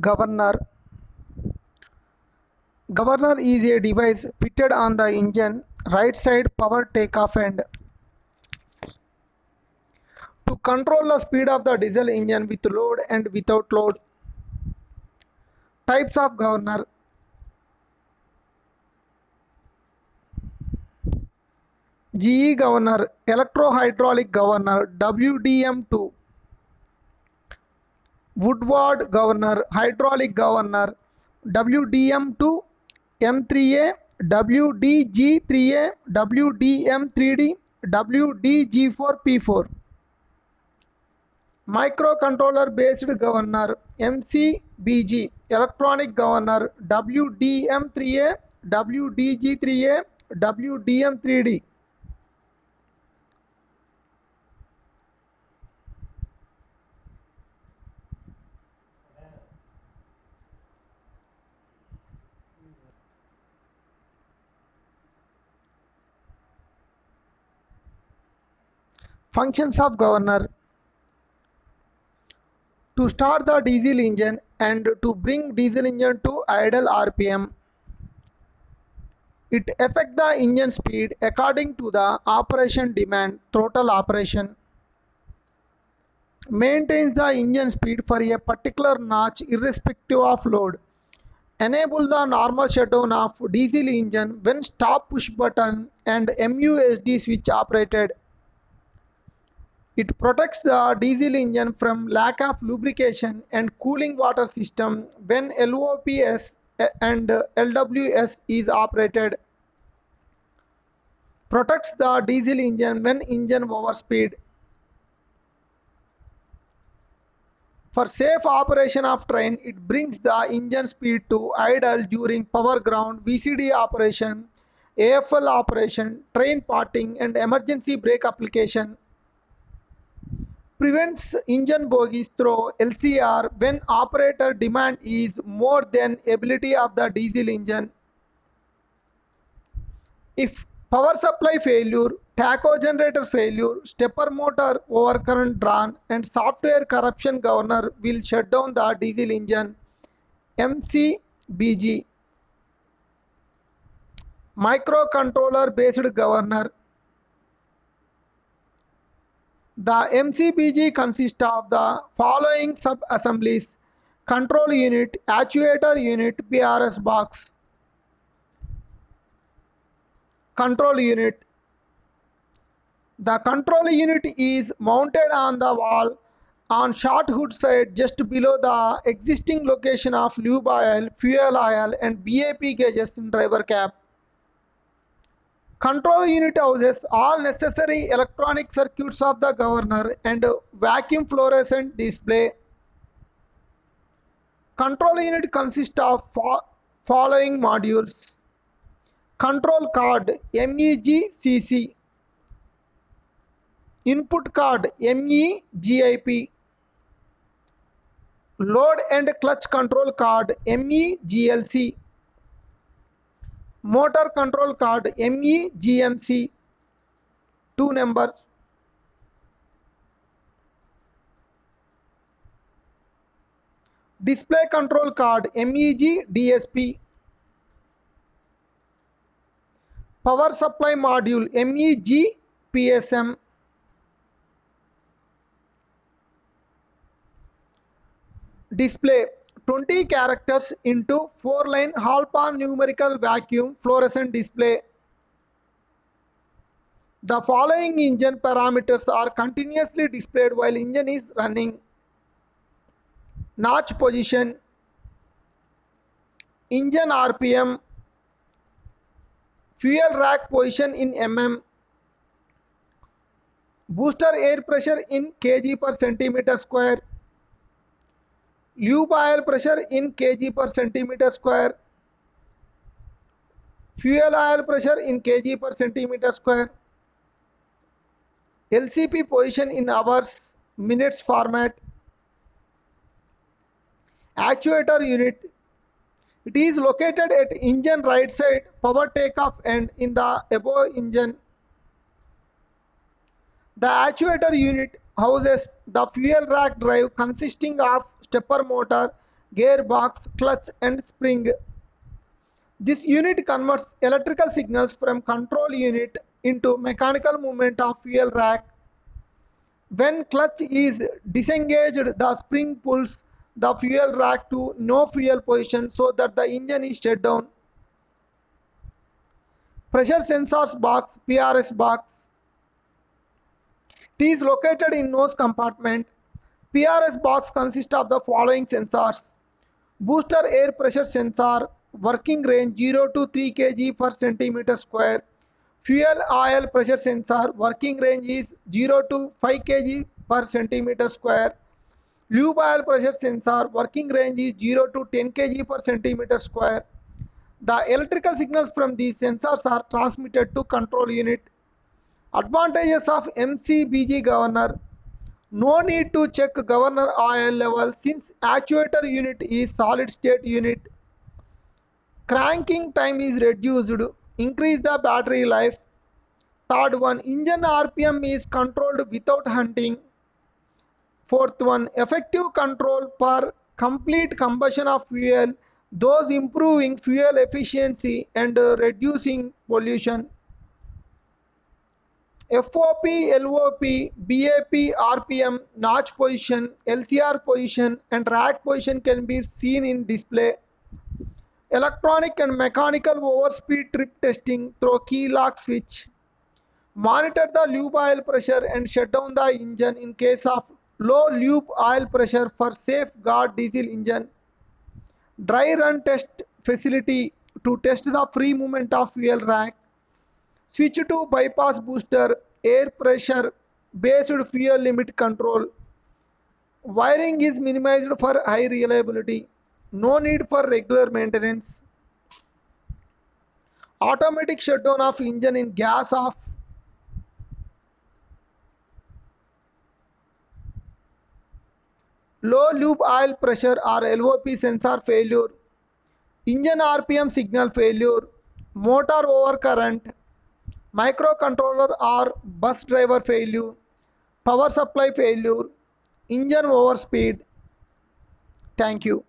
Governor. Governor is a device fitted on the engine right side power takeoff end to control the speed of the diesel engine with load and without load. Types of governor: GE governor, electro-hydraulic governor, WDM2, Woodward governor, hydraulic governor, WDM2, M3A, WDG3A, WDM3D, WDG4P4. Microcontroller based governor, MCBG, electronic governor, WDM3A, WDG3A, WDM3D. Functions of governor: to start the diesel engine and to bring diesel engine to idle RPM. It affects the engine speed according to the operation demand, throttle operation. Maintains the engine speed for a particular notch irrespective of load. Enable the normal shutdown of diesel engine when stop push button and MUSD switch operated. It protects the diesel engine from lack of lubrication and cooling water system when LOPS and LWS is operated. Protects the diesel engine when engine overspeed. For safe operation of train, it brings the engine speed to idle during power ground, VCD operation, AFL operation, train parting and emergency brake application. Prevents engine bogies through LCR when operator demand is more than ability of the diesel engine. If power supply failure, tacho generator failure, stepper motor overcurrent drawn and software corruption, governor will shut down the diesel engine. MCBG. Microcontroller based governor. The MCBG consists of the following sub-assemblies: control unit, actuator unit, BRS box. Control unit. The control unit is mounted on the wall on short hood side just below the existing location of lube oil, fuel oil and BAP gauges in driver cab. Control unit houses all necessary electronic circuits of the governor and vacuum fluorescent display. Control unit consists of following modules: control card MEGCC, input card MEGIP, load and clutch control card MEGLC, motor control card MEGMC, 2 numbers. Display control card MEG DSP. Power supply module MEG PSM. Display 20 characters into 4-line Hall-Pan numerical vacuum fluorescent display. The following engine parameters are continuously displayed while engine is running: notch position, engine RPM, fuel rack position in mm, booster air pressure in kg per centimeter square, lube oil pressure in kg per centimeter square, fuel oil pressure in kg per centimeter square, LCP position in hours, minutes format. Actuator unit. It is located at engine right side power takeoff end in the above engine. The actuator unit houses the fuel rack drive consisting of stepper motor, gearbox, clutch and spring. This unit converts electrical signals from control unit into mechanical movement of fuel rack. When clutch is disengaged, the spring pulls the fuel rack to no fuel position so that the engine is shut down. Pressure sensors box, PRS box. It is located in nose compartment. PRS box consists of the following sensors: booster air pressure sensor, working range 0 to 3 kg per centimeter square. Fuel oil pressure sensor, working range is 0 to 5 kg per centimeter square. Lube oil pressure sensor, working range is 0 to 10 kg per centimeter square. The electrical signals from these sensors are transmitted to control unit. Advantages of MCBG governor: no need to check governor oil level since actuator unit is solid state unit. Cranking time is reduced, increase the battery life. Third one, engine RPM is controlled without hunting. Fourth one, effective control per complete combustion of fuel, those improving fuel efficiency and reducing pollution. FOP, LOP, BAP, RPM, notch position, LCR position and rack position can be seen in display. Electronic and mechanical overspeed trip testing through key lock switch. Monitor the lube oil pressure and shut down the engine in case of low lube oil pressure for safeguard diesel engine. Dry run test facility to test the free movement of fuel rack. Switch to bypass booster, air pressure based fuel limit control. Wiring is minimized for high reliability. No need for regular maintenance. Automatic shutdown of engine in gas off. Low lube oil pressure or LOP sensor failure. Engine RPM signal failure. Motor overcurrent. Microcontroller or bus driver failure. Power supply failure. Engine overspeed. Thank you.